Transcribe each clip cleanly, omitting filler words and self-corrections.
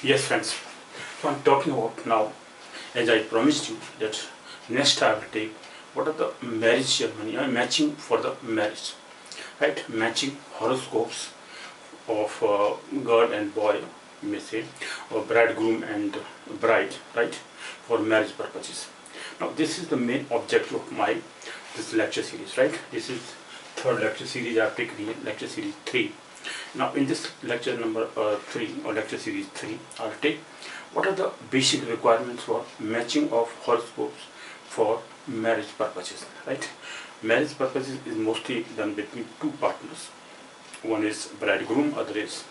Yes, friends. So I'm talking about now, as I promised you, that next I will take what are the marriage ceremony. I'm matching for the marriage, right? Matching horoscopes of girl and boy, you may say, or bridegroom and bride, right? For marriage purposes. Now this is the main objective of my this lecture series, right? This is third lecture series. I've taken lecture series 3. Now in this lecture number 3 or lecture series 3, I'll take what are the basic requirements for matching of horoscopes for marriage purposes, right? Marriage purposes is mostly done between two partners. One is bridegroom, other is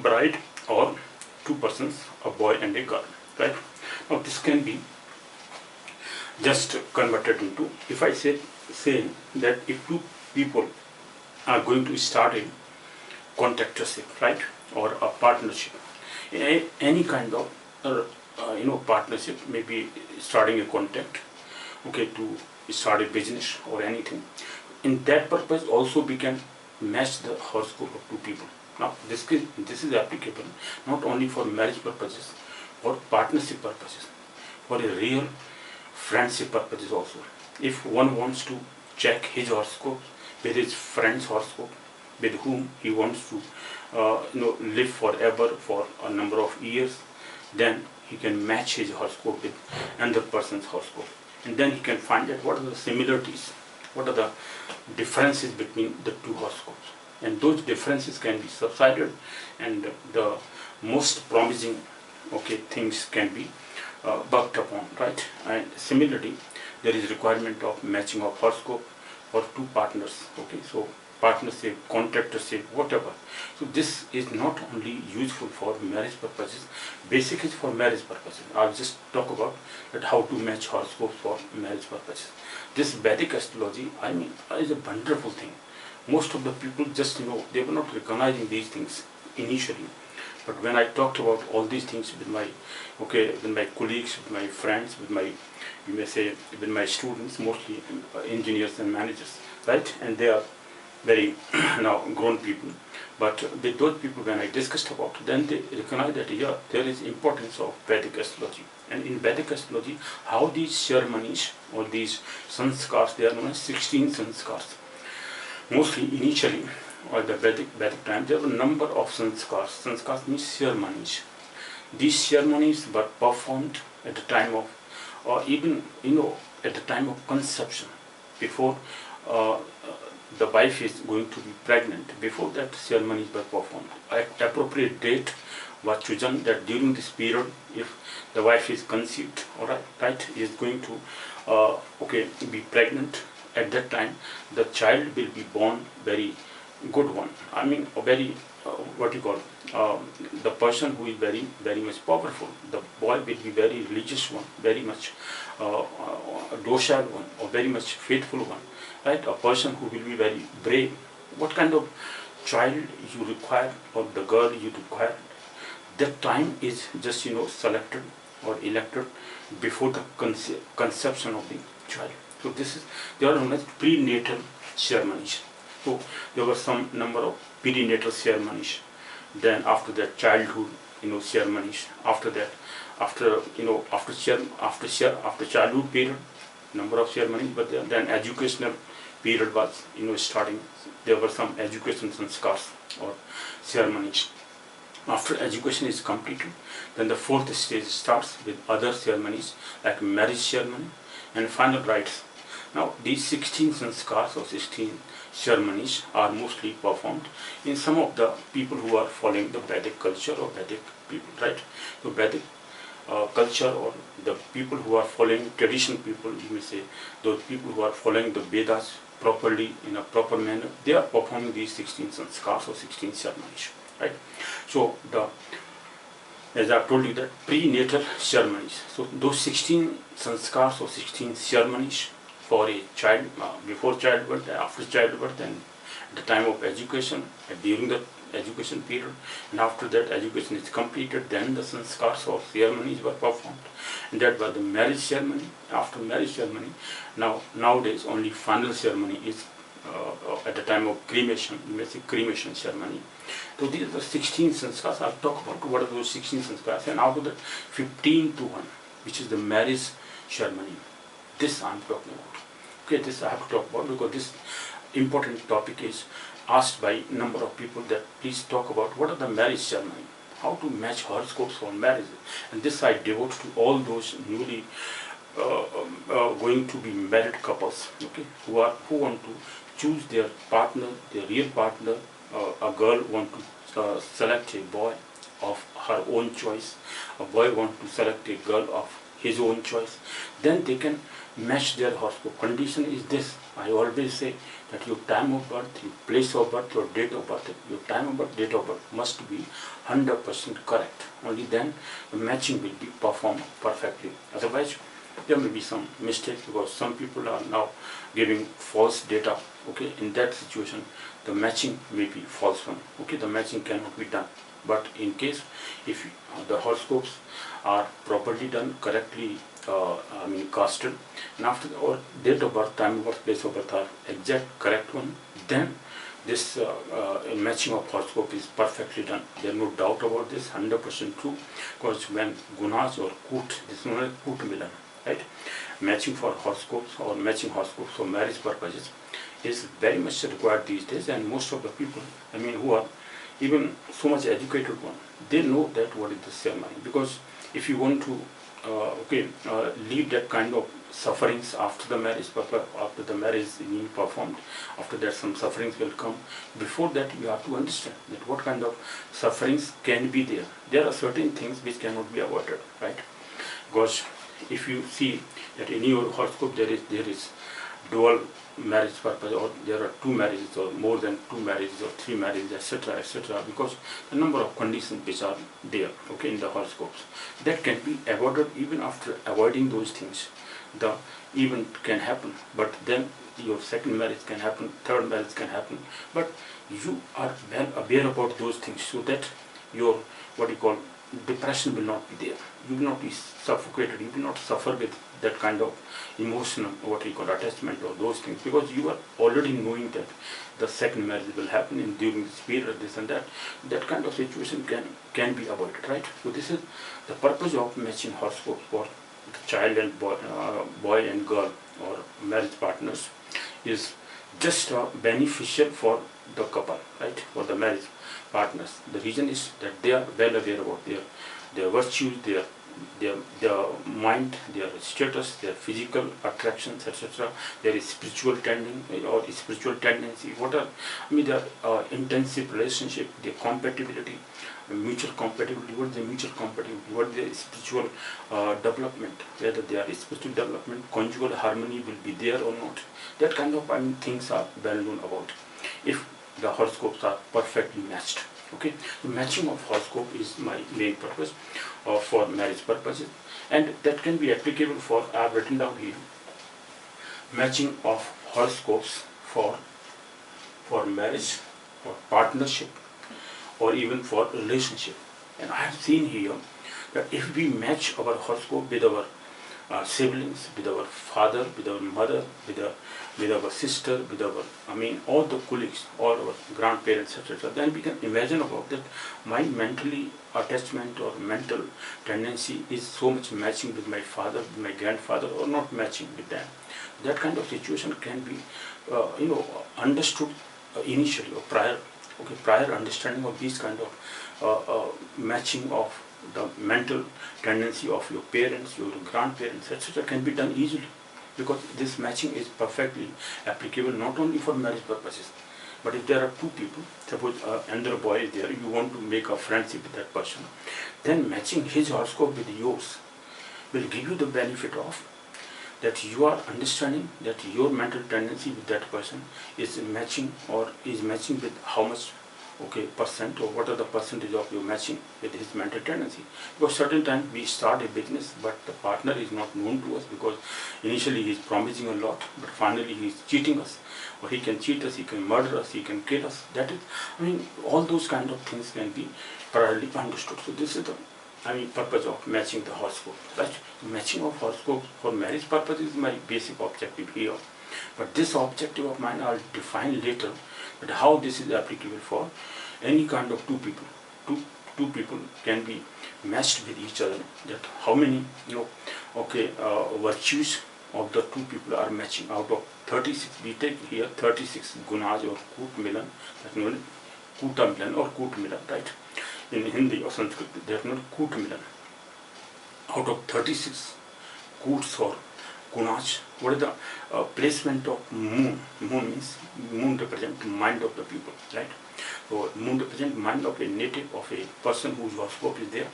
bride, or two persons, a boy and a girl, right? Now this can be just converted into, if I say that if two people are going to start a contractorship, right, or a partnership, any kind of partnership, maybe starting a contract, okay, to start a business or anything. In that purpose also we can match the horoscope of two people. Now this is applicable not only for marriage purposes, for partnership purposes, for a real friendship purposes also. If one wants to check his horoscope with his friend's horoscope, with whom he wants to live forever for a number of years, then he can match his horoscope with another person's horoscope, and then he can find out what are the similarities, what are the differences between the two horoscopes, and those differences can be subsided, and the most promising things can be worked upon, right? And similarly, there is requirement of matching of horoscope for two partners, okay? So partnership, contractorship, whatever. So this is not only useful for marriage purposes, basic is for marriage purposes. I'll just talk about that how to match horoscopes for marriage purposes. This Vedic astrology, I mean, is a wonderful thing. Most of the people just, they were not recognizing these things initially. But when I talked about all these things with my colleagues, with my friends, with my, you may say, with my students, mostly engineers and managers, right? And they are very now grown people. But with those people, when I discussed about, then they recognize that yeah, there is importance of Vedic astrology. And in Vedic astrology, how these ceremonies or these sanskars, they are known as 16 sanskars. Mostly initially, or the Vedic time, there were a number of sanskars. Sanskars means ceremonies. These ceremonies were performed at the time of, or even at the time of conception, before the wife is going to be pregnant. Before that, ceremonies were performed. At appropriate date was chosen that during this period, if the wife is conceived, right, is going to be pregnant, at that time the child will be born very good one. I mean, a very the person who is very, very much powerful. The boy will be very religious one, very much docile one, or very much faithful one, right? A person who will be very brave. What kind of child you require, or the girl you require, that time is just selected or elected before the conception of the child. So they are known as prenatal ceremonies. So there were some number of perinatal ceremonies. Then after that, childhood ceremonies. After that, after childhood period, number of ceremonies. But then educational period was starting. There were some education sanskars or ceremonies. After education is completed, then the fourth stage starts with other ceremonies like marriage ceremony and final rites. Now these 16 sanskars or 16 ceremonies are mostly performed in some of the people who are following the Vedic culture or Vedic people, right? So Vedic culture, or the people who are following traditional people, you may say, those people who are following the Vedas properly in a proper manner, they are performing these 16 sanskars or 16 ceremonies, right? So as I told you, that prenatal ceremonies. So those 16 sanskars or 16 ceremonies for a child, before childbirth, after childbirth, and at the time of education, during the education period, and after that education is completed, then the sanskars or ceremonies were performed, and that was the marriage ceremony. After marriage ceremony, nowadays only final ceremony is at the time of cremation, you may say cremation ceremony. So these are the 16 sanskars. I'll talk about what are those 16 sanskars, and out of that 15 to 1, which is the marriage ceremony. This I'm talking about. Okay, this I have to talk about because this important topic is asked by a number of people that please talk about what are the marriage ceremony, how to match horoscopes for marriage, and this I devote to all those newly going to be married couples, okay, who want to choose their partner, their real partner. A girl want to select a boy of her own choice, a boy want to select a girl of his own choice, then they can match their horoscope. Condition is this, I always say that your time of birth, your place of birth, your date of birth, your time of birth, date of birth must be 100% correct. Only then the matching will be performed perfectly. Otherwise, there may be some mistakes because some people are now giving false data. Okay, in that situation, the matching may be false one. Okay, the matching cannot be done. But in case if the horoscopes are properly done, correctly casted, and after our date of birth, time of birth, place of birth are exact correct one, then this matching of horoscope is perfectly done. There is no doubt about this, 100% true, because when gunas or koot, this is known as koot milan, right? Matching for horoscopes or matching horoscopes for marriage purposes is very much required these days, and most of the people, who are even so much educated one, they know that what is the ceremony. Because if you want to leave that kind of sufferings after the marriage, after the marriage is being performed, after that some sufferings will come. Before that, you have to understand that what kind of sufferings can be there. There are certain things which cannot be avoided, right? Because if you see that in your horoscope there is dual marriage purpose, or there are two marriages or more than two marriages or three marriages, etc., because the number of conditions which are there, okay, in the horoscopes, that can be avoided. Even after avoiding those things, the event can happen, but then your second marriage can happen, third marriage can happen, but you are well aware about those things, so that your what you call depression will not be there. You will not be suffocated, you will not suffer with that kind of emotional, what we call attachment or those things, because you are already knowing that the second marriage will happen in during this period, this and that. That kind of situation can be avoided, right? So this is the purpose of matching horoscopes for the child and boy and girl or marriage partners is just beneficial for the couple, right? For the marriage partners. The reason is that they are well aware about their virtues, their mind, their status, their physical attractions, etc., their spiritual tendency or spiritual tendency, what are their intensive relationship, their compatibility, mutual compatibility, what is the mutual compatibility, what is the spiritual development, whether there is spiritual development, conjugal harmony will be there or not. That kind of things are well known about if the horoscopes are perfectly matched. Okay, the matching of horoscope is my main purpose for marriage purposes, and that can be applicable for, I have written down here, matching of horoscopes for marriage, for partnership, or even for relationship. And I have seen here that if we match our horoscope with our siblings, with our father, with our mother, with our sister, with our, all the colleagues, all our grandparents, etc., then we can imagine about that my mentally attachment or mental tendency is so much matching with my father, with my grandfather, or not matching with them. That kind of situation can be, understood initially or prior understanding of these kind of matching of the mental tendency of your parents, your grandparents, etc., can be done easily, because this matching is perfectly applicable not only for marriage purposes, but if there are two people, suppose another boy is there, you want to make a friendship with that person, then matching his horoscope with yours will give you the benefit of that you are understanding that your mental tendency with that person is matching, or is matching with how much percent, or what are the percentage of your matching with his mental tendency. Because certain times we start a business, but the partner is not known to us, because initially he is promising a lot, but finally he is cheating us, or he can cheat us, he can murder us, he can kill us. That is, all those kind of things can be priorly understood. So this is the purpose of matching the horoscope, right? Matching of horoscopes for marriage purpose is my basic objective here. But this objective of mine I'll define later, but how this is applicable for any kind of two people. Two people can be matched with each other. That how many virtues of the two people are matching out of 36. We take here 36 gunas or koot milan, that's known koota milan or koot milan, right? In Hindi or Sanskrit, they are known koot milan. Out of 36 koots or gunas, what is the placement of moon? Moon means moon represents mind of the people, right? So moon represents mind of a native, of a person whose horoscope is there.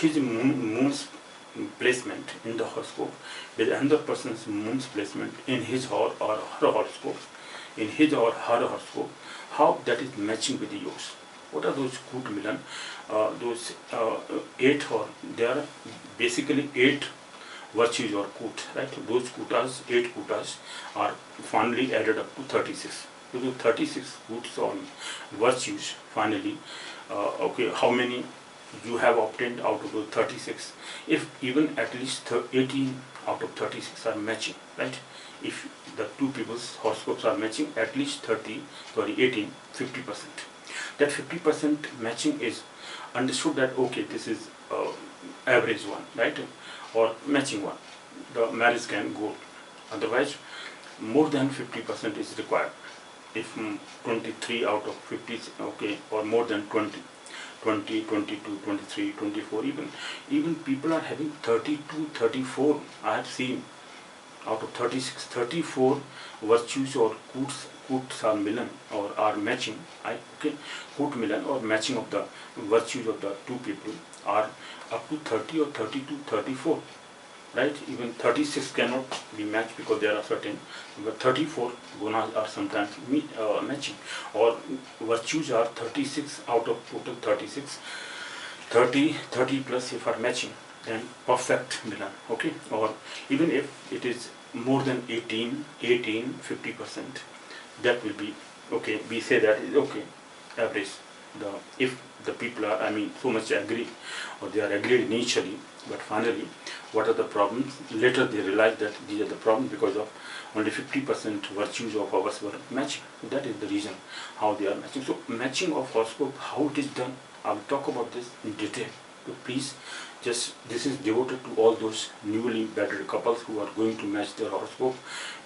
His moon's placement in the horoscope with another person's moon's placement in his or her horoscope, in his or her horoscope, how that is matching with yours. What are those koot milan? Those 8, or there are basically 8 virtues or koot, right? Those kootas, 8 kootas are finally added up to 36. So the 36 koots or virtues finally, how many you have obtained out of those 36? If even at least 18 out of 36 are matching, right? If the two people's horoscopes are matching, at least 18, 50%. That 50% matching is understood that okay, this is average one, right? Or matching one. The marriage can go. Otherwise, more than 50% is required. If 23 out of 50, okay, or more than 20, 22, 23, 24, even people are having 32, 34. I have seen out of 36, 34 virtues or koots are milan or are matching. Koot milan or matching of the virtues of the two people are up to 30 or 32, 34. Right? Even 36 cannot be matched because there are certain, but 34 gunas are sometimes matching, or virtues are 36 out of total 36, 30 plus if are matching, then perfect milan, okay? Or even if it is more than 18, 50%, that will be okay. We say that is okay, average. If the people are, so much agree, or they are agreed initially, but finally, what are the problems? Later they realize that these are the problems because of only 50% virtues of ours were matching. That is the reason how they are matching. So matching of horoscope, how it is done, I will talk about this in detail. So please, this is devoted to all those newly wedded couples who are going to match their horoscope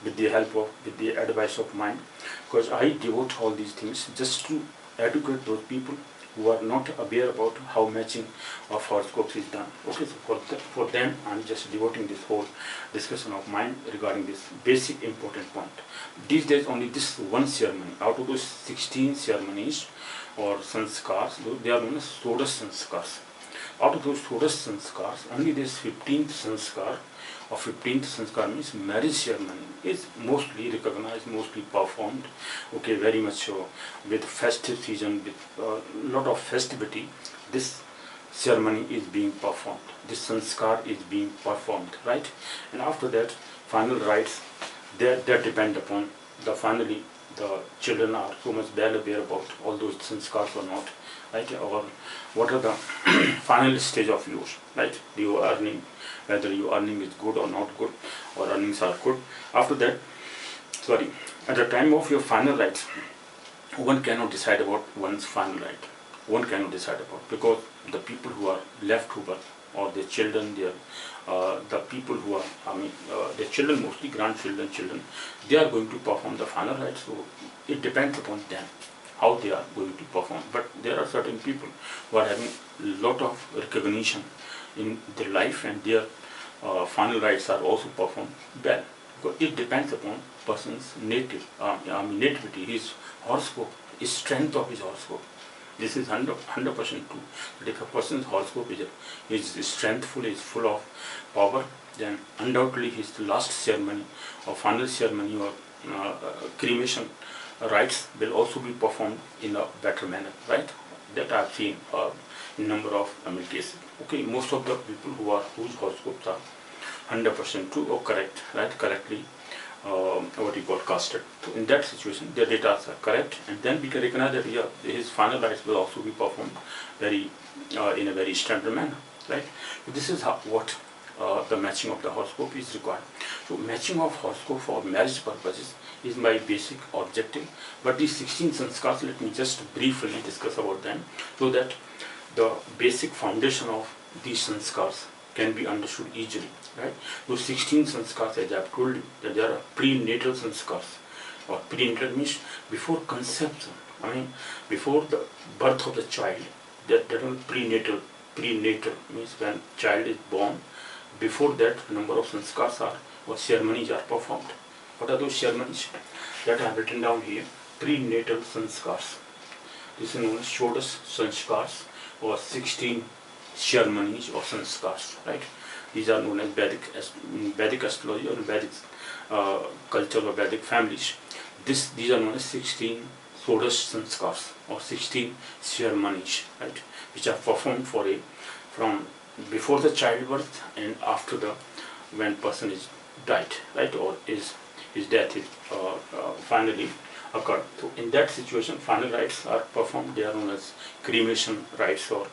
with the help of, with the advice of mine, because I devote all these things just to educate those people who are not aware about how matching of horoscopes is done. Okay, so for them, I'm just devoting this whole discussion of mine regarding this basic important point. These days, only this one ceremony out of those 16 ceremonies or sanskars, they are known as Sodas sanskars. Out of those Sodas sanskars, only this 15th sanskar, or 15th sanskar means marriage ceremony, is mostly recognized, mostly performed, okay, very much so, with festive season, with a lot of festivity. This ceremony is being performed, this sanskar is being performed, right? And after that, final rites, that depend upon finally the children are so much well aware about all those sanskars or not, right? Or what are the final stage of yours, right? You are earning, whether your earning is good or not good, or earnings are good. After that, at the time of your final rites, one cannot decide about one's final right. One cannot decide about, because the people who are left over, or their children, the people who are, their children, mostly grandchildren, children, they are going to perform the final rites. So it depends upon them how they are going to perform. But there are certain people who are having a lot of recognition in their life, and their final rites are also performed well. Because it depends upon person's nativity, his horoscope, his strength of his horoscope. This is 100% true. That if a person's horoscope is strengthful, is full of power, then undoubtedly his last ceremony or final ceremony or cremation rites will also be performed in a better manner, right? That I have seen in number of cases. Okay, most of the people whose horoscopes are 100% true or correct, right? Correctly, what you call casted. So in that situation, their data are correct, and then we can recognize that his final rites will also be performed in a very standard manner, right? So this is what the matching of the horoscope is required. So matching of horoscope for marriage purposes is my basic objective. But these 16 sanskars, let me just briefly discuss about them so that the basic foundation of these sanskars can be understood easily. Right? Those 16 sanskars, as I have told you, that there are prenatal sanskars. Or prenatal means before conception. I mean, before the birth of the child. That is prenatal. Prenatal means when child is born. Before that, number of sanskars are or ceremonies are performed. What are those ceremonies? That I have written down here. Prenatal sanskars. This is known as Shodas sanskars or 16 ceremonies or sanskars. Right? These are known as Vedic astrology or Vedic culture or Vedic families. These are known as 16 Shodas sanskars or 16 ceremonies, right, which are performed from before the childbirth and after the when person is died, right, or his death is finally occurred. So in that situation, final rites are performed. They are known as cremation rites or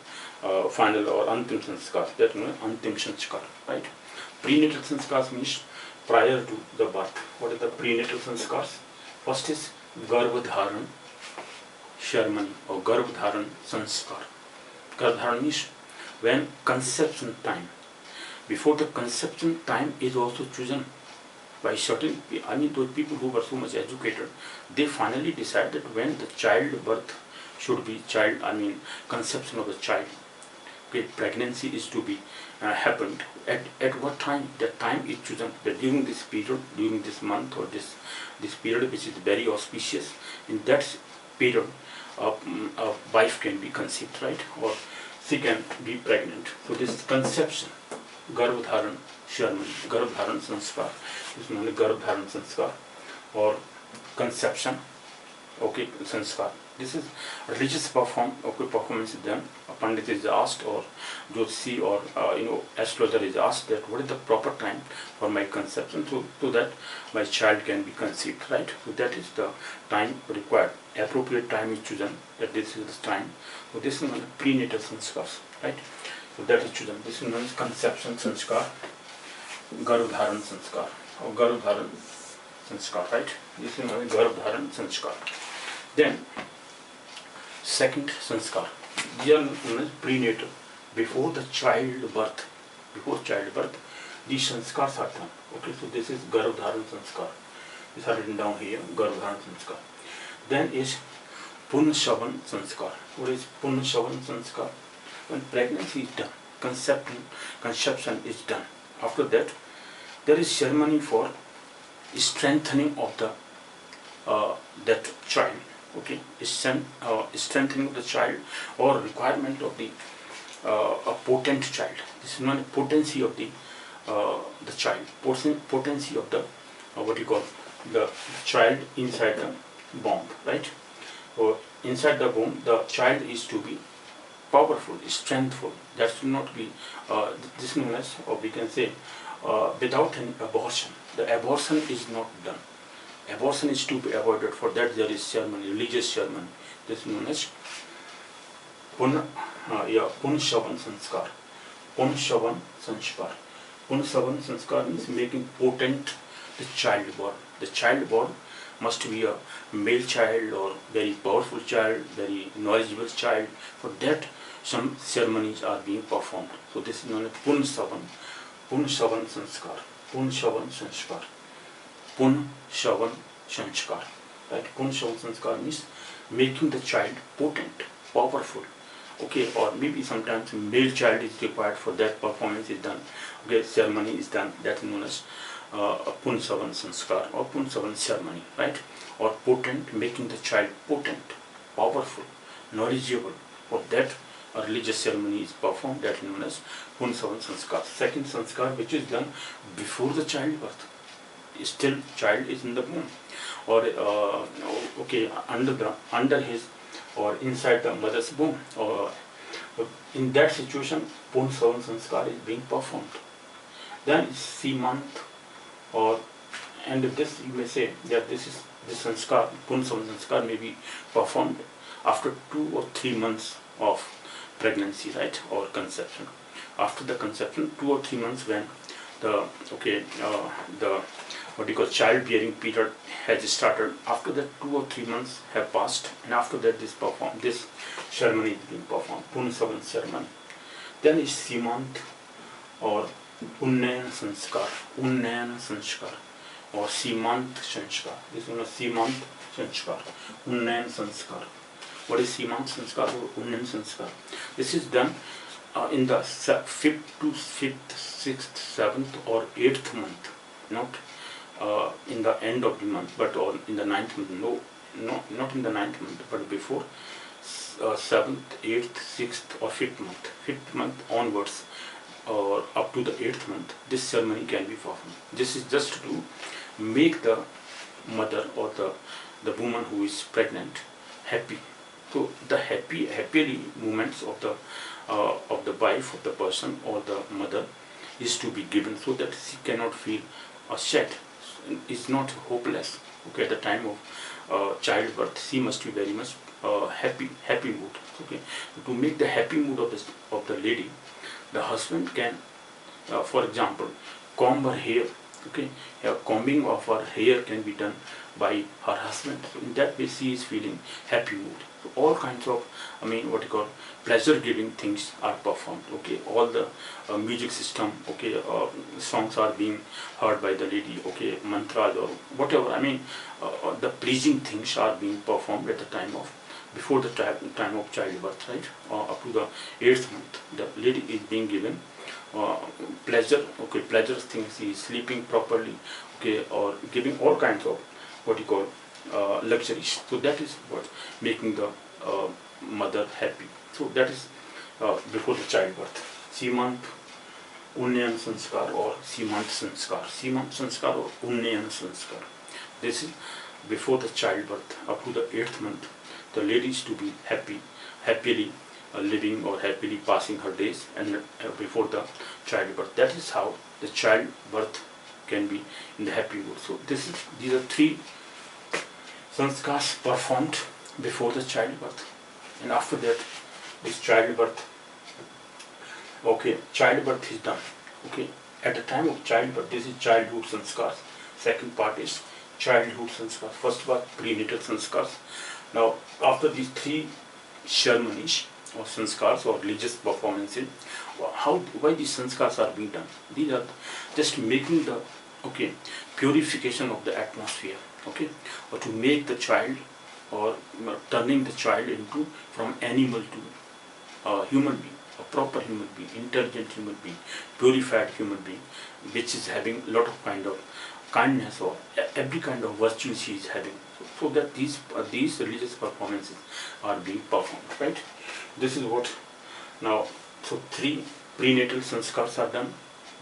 final or antim sanskar. That is known as antim sanskar, right. Prenatal sanskars means prior to the birth. What are the prenatal sanskars? First is Garbhadharan ceremony or Garbhadharan sanskar. Garbhadharan means when conception time. Before the conception time is also chosen by certain, I mean those people who were so much educated, they finally decided when the childbirth should be conception of the child. Okay, pregnancy is to be happened at what time? That time is chosen that during this period, during this month or this period which is very auspicious. In that period, a wife can be conceived, right, or she can be pregnant. So this conception, Garbhadharan ceremony, Garbhadharan sanskar, is known as Garbhadharan sanskar or conception. Okay, sanskar. This is religious performance is done. A pandit is asked, or Jyotisi or astrologer is asked that what is the proper time for my conception, so that my child can be conceived, right? So that is the time required. Appropriate time is chosen. That this is the time. So this is known as prenatal sanskars, right? So that is chosen. This is known as conception sanskar, Garbhadharan sanskar or Garbhadharan sanskar, right? This is known as Garbhadharan sanskar. Then second sanskar. These are known as prenatal. Before the childbirth. Before childbirth, these sanskars are done. Okay, so this is Garbhadharan sanskar. These are written down here. Garbhadharan sanskar. Then is Punshavan sanskar. What is Punshavan sanskar? When pregnancy is done, conception is done. After that, there is ceremony for strengthening of the that child. Okay, strengthening of the child or requirement of the a potent child. This is known as potency of the child. Potency of the what you call the child inside the womb, right? Or inside the womb, the child is to be powerful, strengthful. That should not be this is known as, or we can say, without an abortion. The abortion is not done. Abortion is to be avoided. For that there is ceremony, religious ceremony. This is known as Punshavan sanskar. Punshavan sanskar. Punshavan sanskar means making potent the child born. The child born must be a male child or very powerful child, very knowledgeable child. For that some ceremonies are being performed. So this is known as Punshavan sanskar. Punshavan sanskar. Punshavan sanskar. Right? Punshavan sanskar means making the child potent, powerful. Okay, or maybe sometimes male child is required. For that performance is done. Okay, ceremony is done. That is known as a Punshavan sanskar or Punshavan ceremony, right? Or potent, making the child potent, powerful, knowledgeable. For that a religious ceremony is performed. That is known as Punshavan sanskar. Second sanskar, which is done before the childbirth. Still child is in the womb, or okay, under his or inside the mother's womb, or in that situation Punshavan sanskar is being performed. Then Seemanth, or and this you may say that this sanskar, Punshavan sanskar, may be performed after 2 or 3 months of pregnancy, right, or conception. After the conception, 2 or 3 months, when the the what you call childbearing period has started. After that 2 or 3 months have passed, and after that this ceremony is being performed, Punsavan ceremony. Then is Simant or Unnayan Sanskar or Simant Sanskar. This is known as Simant Sanskar, Unnayan Sanskar. What is Simant Sanskar or Unnayan Sanskar? This is done in the 5th to 5th, 6th, 7th or 8th month, not in the end of the month, but in the 9th month. No, not in the 9th month, but before 7th, 8th, 6th or 5th month. 5th month onwards or up to the 8th month, this ceremony can be performed. This is just to make the mother or the woman who is pregnant happy. So the happily moments of the wife, of the person or the mother is to be given, so that she cannot feel sad, is not hopeless. Okay, at the time of childbirth, she must be very much happy mood. Okay, to make the happy mood of the lady, the husband can, for example, comb her hair. Okay, combing of her hair can be done by her husband. So in that way, she is feeling happy mood. So all kinds of, what you call, pleasure-giving things are performed. Okay, all the music system. Okay, songs are being heard by the lady. Okay, mantras or whatever. The pleasing things are being performed at the time of, before the time of childbirth, right? Up to the 8th month, the lady is being given pleasure. Okay, pleasure things. She is sleeping properly. Okay, or giving all kinds of what you call luxuries. So that is what making the mother happy. So that is before the childbirth. Simant Unnayan Sanskar or Simant Sanskar. Simant Sanskar or Unnayan Sanskar. This is before the childbirth, up to the 8th month. The lady is to be happily living or happily passing her days, and before the childbirth. That is how the childbirth can be in the happy mood. So these are 3 sanskars performed before the childbirth, and after that this childbirth. Okay, childbirth is done. Okay, at the time of childbirth, this is childhood sanskars. Second part is childhood sanskars. First part prenatal sanskars. Now after these 3 ceremonies or sanskars or religious performances, why these sanskars are being done? These are just making the purification of the atmosphere. Okay, or to make the child, or turning the child into from animal to human being, a proper human being, intelligent human being, purified human being, which is having a lot of kind of kindness or every kind of virtue she is having. So that these religious performances are being performed, right? This is what now. So 3 prenatal sanskars are done.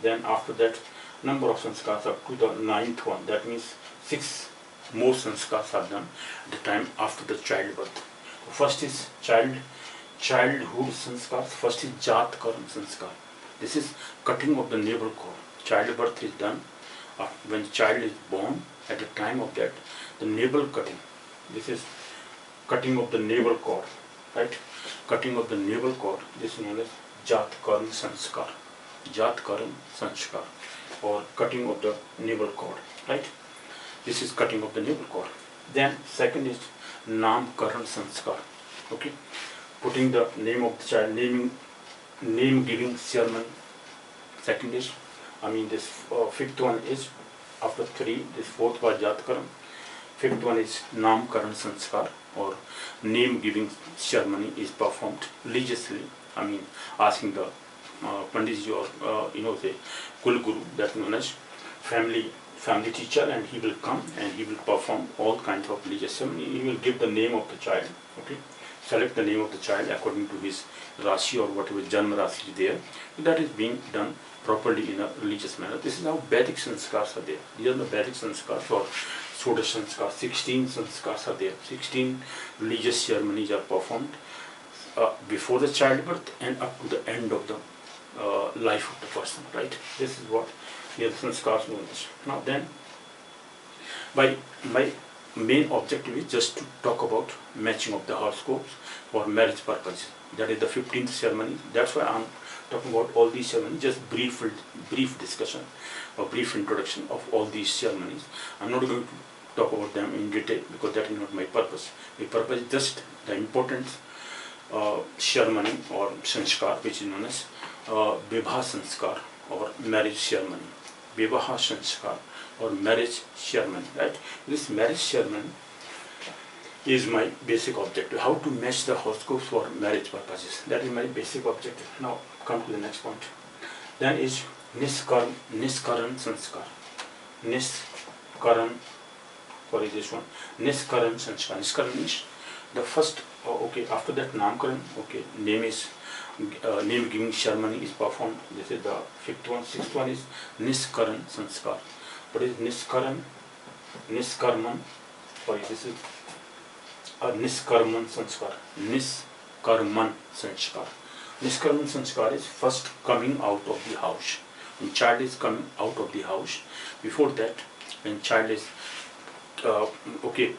Then after that, number of sanskars up to the 9th one. That means 6 more sanskars are done at the time after the childbirth. First is childhood sanskars. First is Jat Karan sanskar. This is cutting of the navel cord. Childbirth is done when the child is born. At the time of that, the navel cutting. This is cutting of the navel cord, right? Cutting of the navel cord. This is known as Jat Karan sanskar. Jat Karan sanskar, or cutting of the navel cord, right? This is cutting of the navel cord. Then second is Nam Karan sanskar. Okay, putting the name of the child, name giving ceremony. Second is, this 5th one is after 3. This 4th was Jat Karan. 5th one is Nam Karan sanskar, or name giving ceremony is performed religiously. Asking the Panditji or say Kul Guru, that known as family teacher, and he will come and he will perform all kinds of religious ceremony. He will give the name of the child. Okay, select the name of the child according to his Rashi or whatever Janma Rashi is there. That is being done properly in a religious manner. This is how Vedic sanskars are there. These are the Vedic sanskars or Shodash sanskars. 16 sanskars are there. 16 religious ceremonies are performed before the childbirth and up to the end of the life of the person, right? This is what the sanskars known as. Now then, by main objective is just to talk about matching of the horoscopes for marriage purposes. That is the 15th ceremony. That's why I'm talking about all these ceremonies, just brief discussion or brief introduction of all these ceremonies. I'm not going to talk about them in detail because that is not my purpose. My purpose is just the important ceremony or sanskar, which is known as Vibha sanskar or marriage ceremony. Vivaha sanskar or marriage ceremony, right? This marriage ceremony is my basic objective. How to match the horoscopes for marriage purposes. That is my basic objective. Now come to the next point. Then is Niskaran sanskar. Niskaran, sorry, this one. Niskaran sanskar. Niskaran means the first, okay, after that Namkaran, okay, name giving ceremony is performed. This is the fifth one. Sixth one is Niskaran sanskar. What is Niskarman? Sorry, this is a Niskarman sanskar. Niskarman sanskar is first coming out of the house. When child is coming out of the house, before that, when child is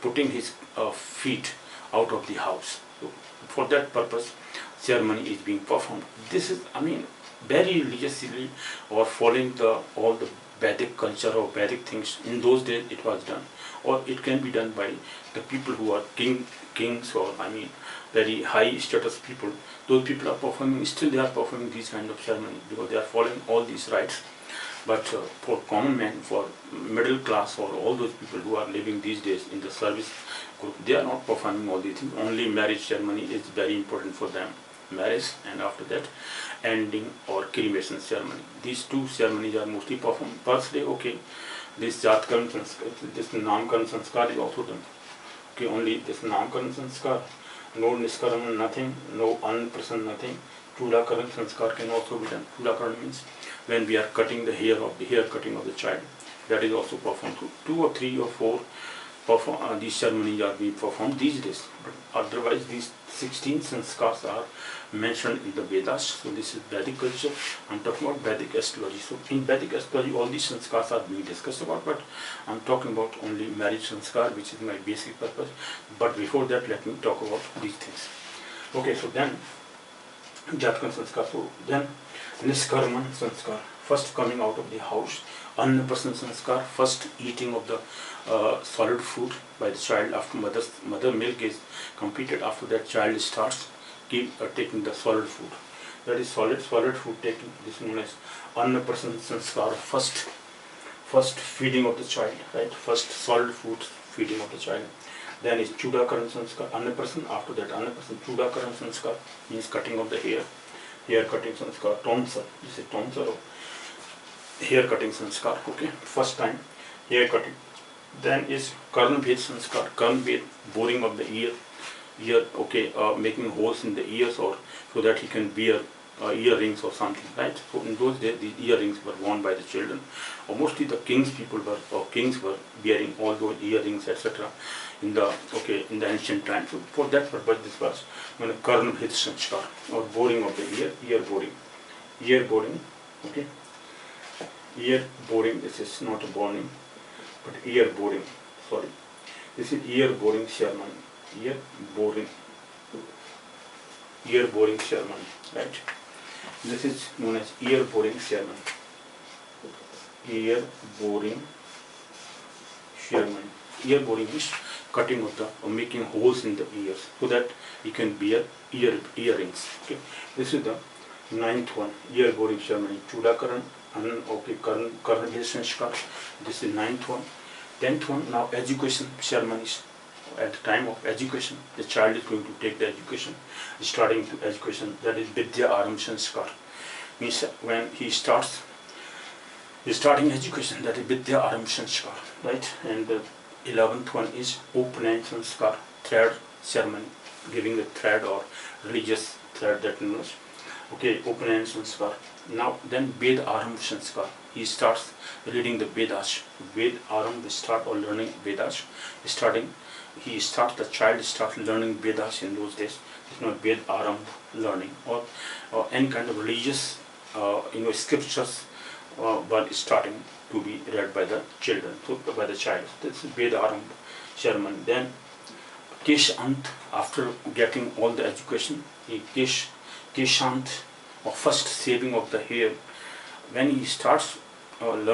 putting his feet out of the house. So for that purpose, ceremony is being performed. This is, very religiously or following all the Vedic culture or Vedic things. In those days it was done, or it can be done by the people who are kings or very high status people. Those people are performing, still they are performing these kind of ceremony because they are following all these rites. But for common man, for middle class or all those people who are living these days in the service group, they are not performing all these things. Only marriage ceremony is very important for them. Marriage, and after that ending or cremation ceremony. These two ceremonies are mostly performed. Birthday, okay, this Jatkaran sanskar, this Namkaran sanskar is also done. Okay, only this Namkaran sanskar, no Niskaran, nothing, no Anprasan, nothing. Chudakaran sanskar can also be done. Chudakaran means when we are cutting the hair cutting of the child, that is also performed. 2 or 3 or 4 these ceremonies are being performed these days. But otherwise, these 16 sanskars are mentioned in the Vedas. So this is Vedic culture. I'm talking about Vedic astrology. So in Vedic astrology, all these sanskars are being discussed about, but I'm talking about only marriage sanskar, which is my basic purpose. But before that, let me talk about these things. Okay, so then Jatkan sanskar. So then Niskarman sanskar, first coming out of the house. Annaprasan sanskar, first eating of the solid food by the child after mother milk is completed. After that, child starts taking the solid food. That is solid food taking. This is known as Annaprasan sanskar, first feeding of the child, right? First solid food feeding of the child. Then is Chudakaran sanskar, Annaprasan. After that, Annaprasan, Chudakaran sanskar means cutting of the hair cutting sanskar. Tonsar, this is tonsar of hair cutting sanskar. Okay, first time hair cutting. Then is Karn Bhed sanskar, Karn Bhed, boring of the ear, okay, making holes in the ears or so that he can wear earrings or something, right? So in those days, these earrings were worn by the children, or mostly the kings were wearing all those earrings, etc. in the ancient times. So for that purpose, this was when a Karn Bhed sanskar or boring of the ear boring, okay. Ear boring, this is not a burning, but ear boring, sorry. This is ear boring ceremony. Ear boring ceremony, right? This is known as ear boring ceremony. Ear boring ceremony. Ear boring is cutting of or making holes in the ears so that you can wear earrings. Okay. This is the 9th one, ear boring ceremony. Chudakaran. Okay, Karn Bhed sanskar. This is 9th one. 10th one, now education ceremonies. At the time of education, the child is going to take the education, starting to education. That is Vidya Aram sanskar. Means when he starts, he's starting education. That is Vidya Aram sanskar, right? And the 11th one is Upanan sanskar, thread ceremony, giving the thread or religious thread that knows. Okay, Upanan sanskar. Now then Ved Aram sanskar. He starts reading the Vedas. Ved Aram, we start or learning Vedas. The child starts learning Vedas in those days. It's not Ved Aram learning or any kind of religious scriptures were starting to be read by the children, so by the child. This is Ved Aram ceremony. Then Keshant, after getting all the education, Keshant, or first shaving of the hair, when he starts learning